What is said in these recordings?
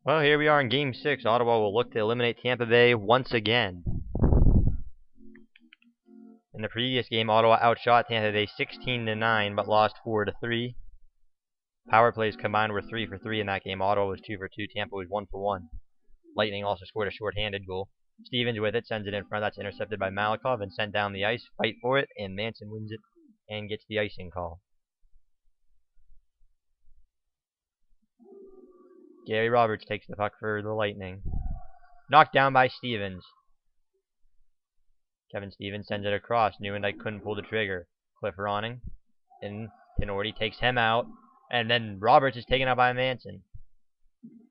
Well, here we are in Game 6. Ottawa will look to eliminate Tampa Bay once again. In the previous game, Ottawa outshot Tampa Bay 16-9, but lost 4-3. Power plays combined were 3 for 3 in that game. Ottawa was 2 for 2. Tampa was 1 for 1. Lightning also scored a shorthanded goal. Stevens with it, sends it in front. That's intercepted by Malikov and sent down the ice. Fight for it, and Manson wins it and gets the icing call. Gary Roberts takes the puck for the Lightning. Knocked down by Stevens. Kevin Stevens sends it across. Nieuwendyk couldn't pull the trigger. Cliff Ronning. And Tenorti takes him out. And then Roberts is taken out by Manson.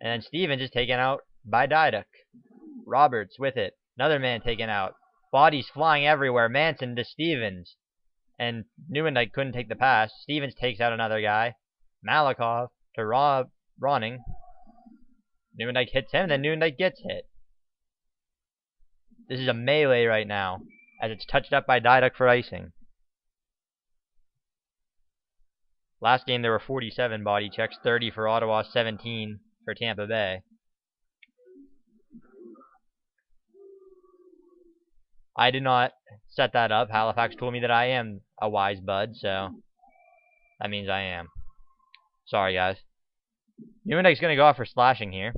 And then Stevens is taken out by Dyduk. Roberts with it. Another man taken out. Bodies flying everywhere. Manson to Stevens. And Nieuwendyk couldn't take the pass. Stevens takes out another guy. Malikov to Ronning. Nieuwendyk hits him, then Nieuwendyk gets hit. This is a melee right now, as it's touched up by Dyduk for icing. Last game there were 47 body checks, 30 for Ottawa, 17 for Tampa Bay. I did not set that up. Halifax told me that I am a wise bud, so that means I am. Sorry, guys. Nieuwendyk's going to go off for slashing here.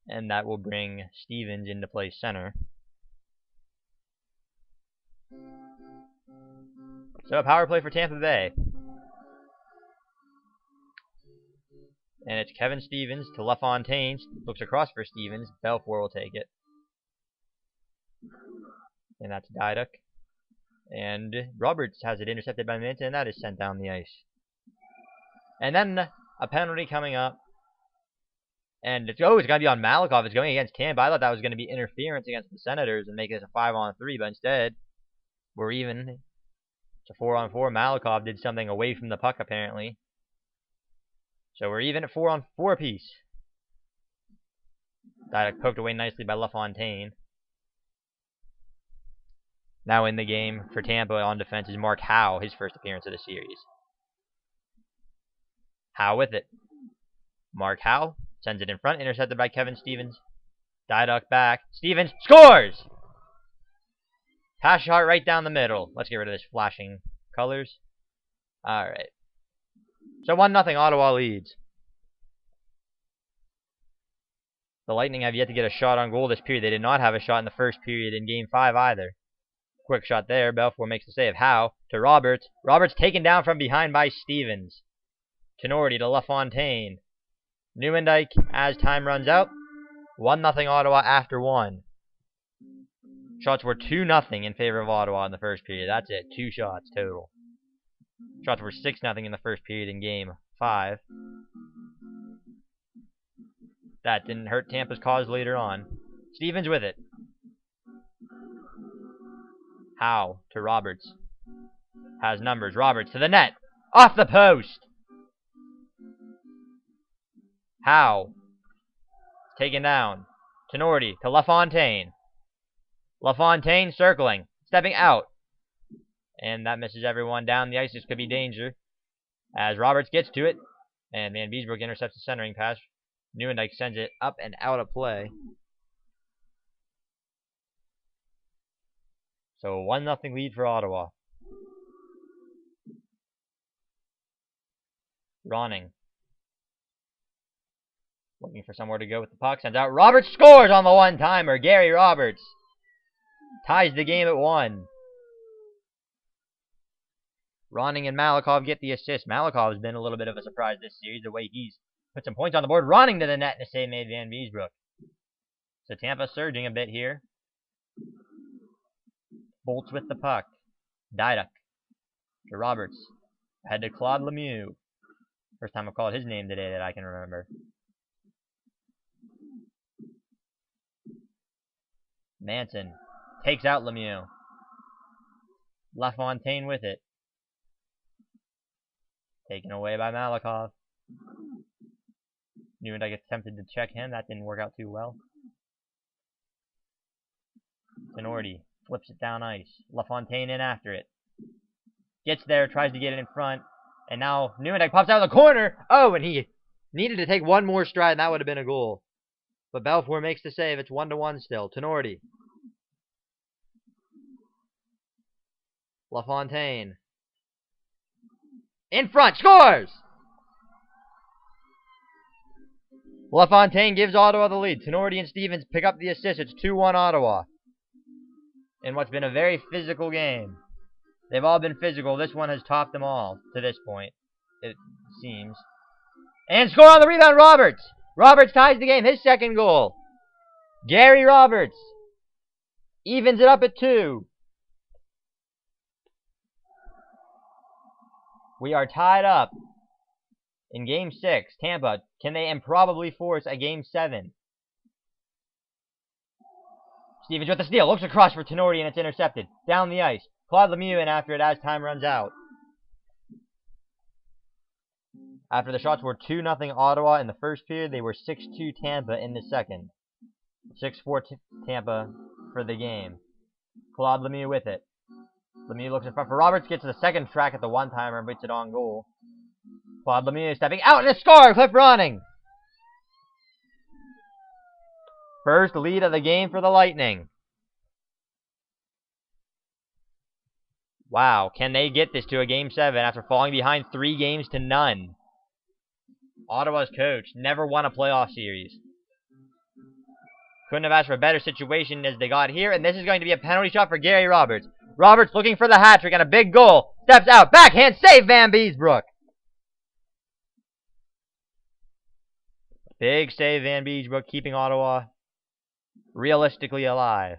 And that will bring Stevens into play center. So a power play for Tampa Bay. And it's Kevin Stevens to LaFontaine. Looks across for Stevens. Belfour will take it. And that's Dyduk. And Roberts has it intercepted by Minton, and that is sent down the ice. And then a penalty coming up. And it's going to be on Malikov. It's going against Tampa. I thought that was going to be interference against the Senators and make this a 5-on-3, but instead, we're even. It's a 4-on-4. Malikov did something away from the puck, apparently. So we're even at 4-on-4 apiece. That poked away nicely by LaFontaine. Now in the game for Tampa on defense is Mark Howe, his first appearance of the series. Howe with it. Mark Howe sends it in front, intercepted by Kevin Stevens. Dyduk back. Stevens scores! Pass shot right down the middle. Let's get rid of this flashing colors. Alright. So 1-0 Ottawa leads. The Lightning have yet to get a shot on goal this period. They did not have a shot in the first period in Game 5 either. Quick shot there. Belfour makes the save. Howe to Roberts. Roberts taken down from behind by Stevens. Tenorti to LaFontaine. Nieuwendyk as time runs out. 1-0 Ottawa after 1. Shots were 2-0 in favor of Ottawa in the first period. That's it. 2 shots total. Shots were 6-0 in the first period in Game 5. That didn't hurt Tampa's cause later on. Stevens with it. Howe to Roberts. Has numbers. Roberts to the net. Off the post. Howe. Taken down. Tenorti to LaFontaine. LaFontaine circling. Stepping out. And that misses everyone down the ice. This could be danger. As Roberts gets to it. And Van Beesbrook intercepts the centering pass. Nieuwendyk sends it up and out of play. So 1-0 lead for Ottawa. Ronning. Looking for somewhere to go with the puck. Sends out. Roberts scores on the one-timer. Gary Roberts ties the game at 1. Ronning and Malikov get the assist. Malikov has been a little bit of a surprise this series, the way he's put some points on the board. Ronning to the net and a save made Van Beesbrook. So Tampa surging a bit here. Bolts with the puck. Dyduk to Roberts. Ahead to Claude Lemieux. First time I've called his name today that I can remember. Manson takes out Lemieux. LaFontaine with it. Taken away by Malikov. Nieuwendyk attempted to check him. That didn't work out too well. Tenorti flips it down ice. LaFontaine in after it. Gets there, tries to get it in front. And now Nieuwendyk pops out of the corner. Oh, and he Needed to take one more stride, and that would have been a goal. But Belfour makes the save. It's 1-1 still. Tenorti. LaFontaine. In front. Scores! LaFontaine gives Ottawa the lead. Tenorti and Stevens pick up the assist. It's 2-1 Ottawa. In what's been a very physical game. They've all been physical. This one has topped them all to this point, it seems. And score on the rebound, Roberts! Roberts ties the game. His second goal. Gary Roberts evens it up at 2. We are tied up in Game 6. Tampa, can they improbably force a Game 7? Stevens with the steal. Looks across for Tenorti, and it's intercepted. Down the ice. Claude Lemieux in after it as time runs out. After the shots were 2-0 Ottawa in the first period, they were 6-2 Tampa in the second. 6-4 Tampa for the game. Claude Lemieux with it. Lemieux looks in front for Roberts, gets to the second track at the one-timer and puts it on goal. Claude Lemieux stepping out and a score! Cliff Ronning! First lead of the game for the Lightning. Wow, can they get this to a Game 7 after falling behind 3-0? Ottawa's coach never won a playoff series. Couldn't have asked for a better situation as they got here, and this is going to be a penalty shot for Gary Roberts. Roberts looking for the hat trick and a big goal. Steps out, backhand save, Van Beesbrook. Big save, Van Beesbrook, keeping Ottawa realistically alive.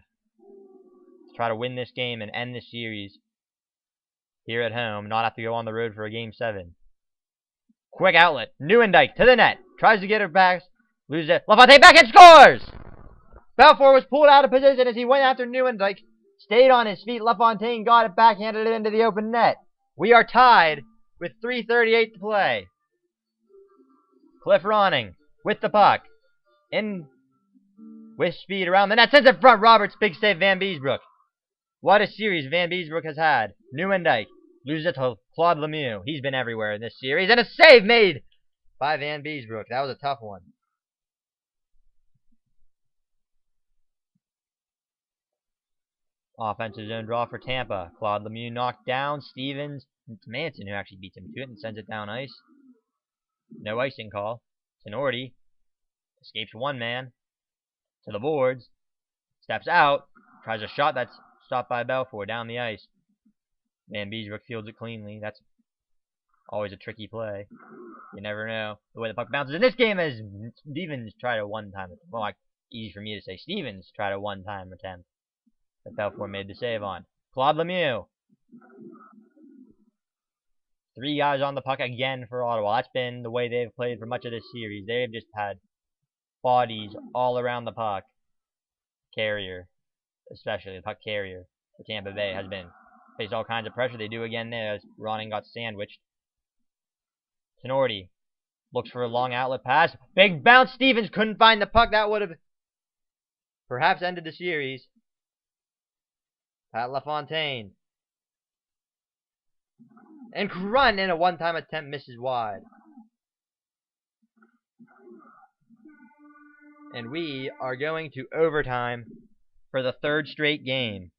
Let's try to win this game and end this series here at home, not have to go on the road for a Game 7. Quick outlet. Nieuwendyk to the net. Tries to get it back. Loses it. LaFontaine back and scores! Belfour was pulled out of position as he went after Nieuwendyk. Stayed on his feet. LaFontaine got it, backhanded it into the open net. We are tied with 3:38 to play. Cliff Ronning with the puck. In with speed around the net. Sends it front. Roberts. Big save, Van Beesbrook. What a series Van Beesbrook has had. Nieuwendyk loses it to Claude Lemieux. He's been everywhere in this series. And a save made by Van Beesbrook. That was a tough one. Offensive zone draw for Tampa. Claude Lemieux knocked down. Stevens. It's Manson who actually beats him to it and sends it down ice. No icing call. Tenorti escapes one man to the boards. Steps out. Tries a shot that's stopped by Belfour down the ice. Van Beesbrook fields it cleanly. That's always a tricky play. You never know the way the puck bounces. In this game, as Stevens tried a one-time attempt. Well, like, easy for me to say. Stevens tried a one-time attempt that Belfour made the save on. Claude Lemieux. 3 guys on the puck again for Ottawa. That's been the way they've played for much of this series. They've just had bodies all around the puck. Carrier, especially the puck carrier for Tampa Bay, has been faced all kinds of pressure. They do again there as Ronning got sandwiched. Tenorti looks for a long outlet pass. Big bounce. Stevens couldn't find the puck. That would have perhaps ended the series. Pat LaFontaine. And Crun in a one-time attempt misses wide. And we are going to overtime for the third straight game.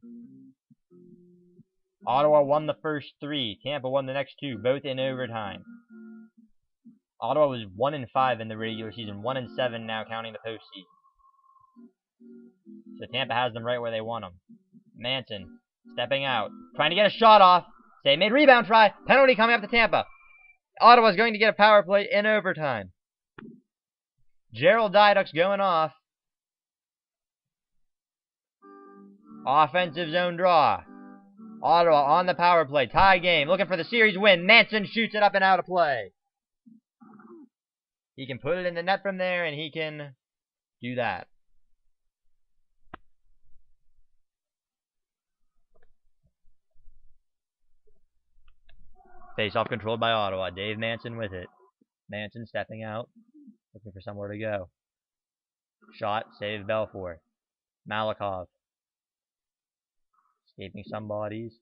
Ottawa won the first 3. Tampa won the next 2, both in overtime. Ottawa was 1-5 in the regular season, 1-7 now counting the postseason. So Tampa has them right where they want them. Manson stepping out, trying to get a shot off. Save made, rebound try, penalty coming up to Tampa. Ottawa's going to get a power play in overtime. Gerald Dyduk's going off. Offensive zone draw. Ottawa on the power play. Tie game. Looking for the series win. Manson shoots it up and out of play. He can put it in the net from there, and he can do that. Face-off controlled by Ottawa. Dave Manson with it. Manson stepping out. Looking for somewhere to go. Shot. Save Belfour. Malikov. Escaping some bodies.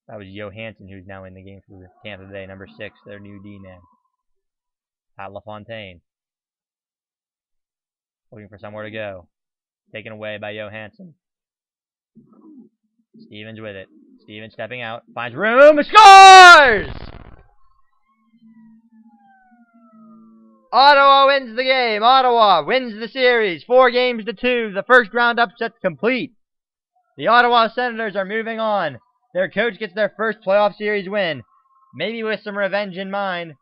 That was Johansson, who's now in the game for Tampa Bay, number 6, their new D-man. Pat LaFontaine. Looking for somewhere to go. Taken away by Johansson. Stevens with it. Stevens stepping out. Finds room. Scores! Ottawa wins the game. Ottawa wins the series. 4-2. The first round upset's complete. The Ottawa Senators are moving on. Their coach gets their first playoff series win. Maybe with some revenge in mind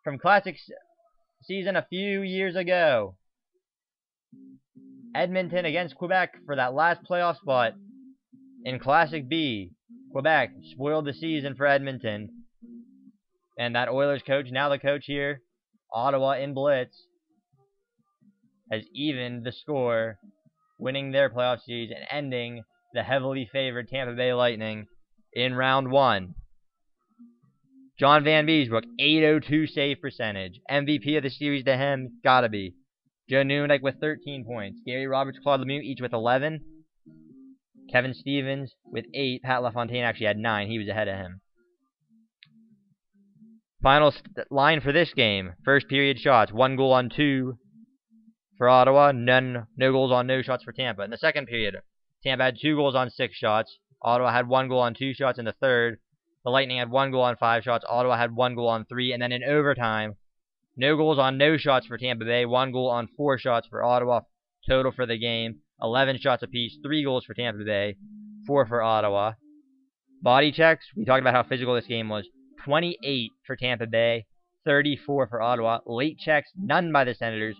from Classic season a few years ago. Edmonton against Quebec for that last playoff spot in Classic B. Quebec spoiled the season for Edmonton. And that Oilers coach, now the coach here, Ottawa in Blitz, has evened the score, winning their playoff series and ending the heavily favored Tampa Bay Lightning in round 1. John Van Beesbrook, .802 save percentage. MVP of the series to him, gotta be. Joe Newnick with 13 points. Gary Roberts, Claude Lemieux, each with 11. Kevin Stevens with 8. Pat LaFontaine actually had 9. He was ahead of him. Final line for this game. First period shots. 1 goal on 2 for Ottawa. No goals on no shots for Tampa. In the second period, Tampa had 2 goals on 6 shots. Ottawa had 1 goal on 2 shots in the third. The Lightning had 1 goal on 5 shots. Ottawa had 1 goal on 3. And then in overtime, no goals on no shots for Tampa Bay. 1 goal on 4 shots for Ottawa. Total for the game, 11 shots apiece. 3 goals for Tampa Bay, 4 for Ottawa. Body checks, we talked about how physical this game was. 28 for Tampa Bay, 34 for Ottawa. Late checks, none by the Senators,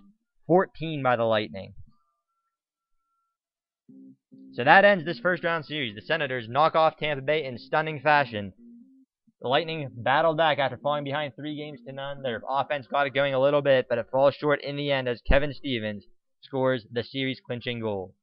14 by the Lightning. So that ends this first round series. The Senators knock off Tampa Bay in stunning fashion. The Lightning battled back after falling behind 3-0. Their offense got it going a little bit, but it falls short in the end as Kevin Stevens scores the series-clinching goal.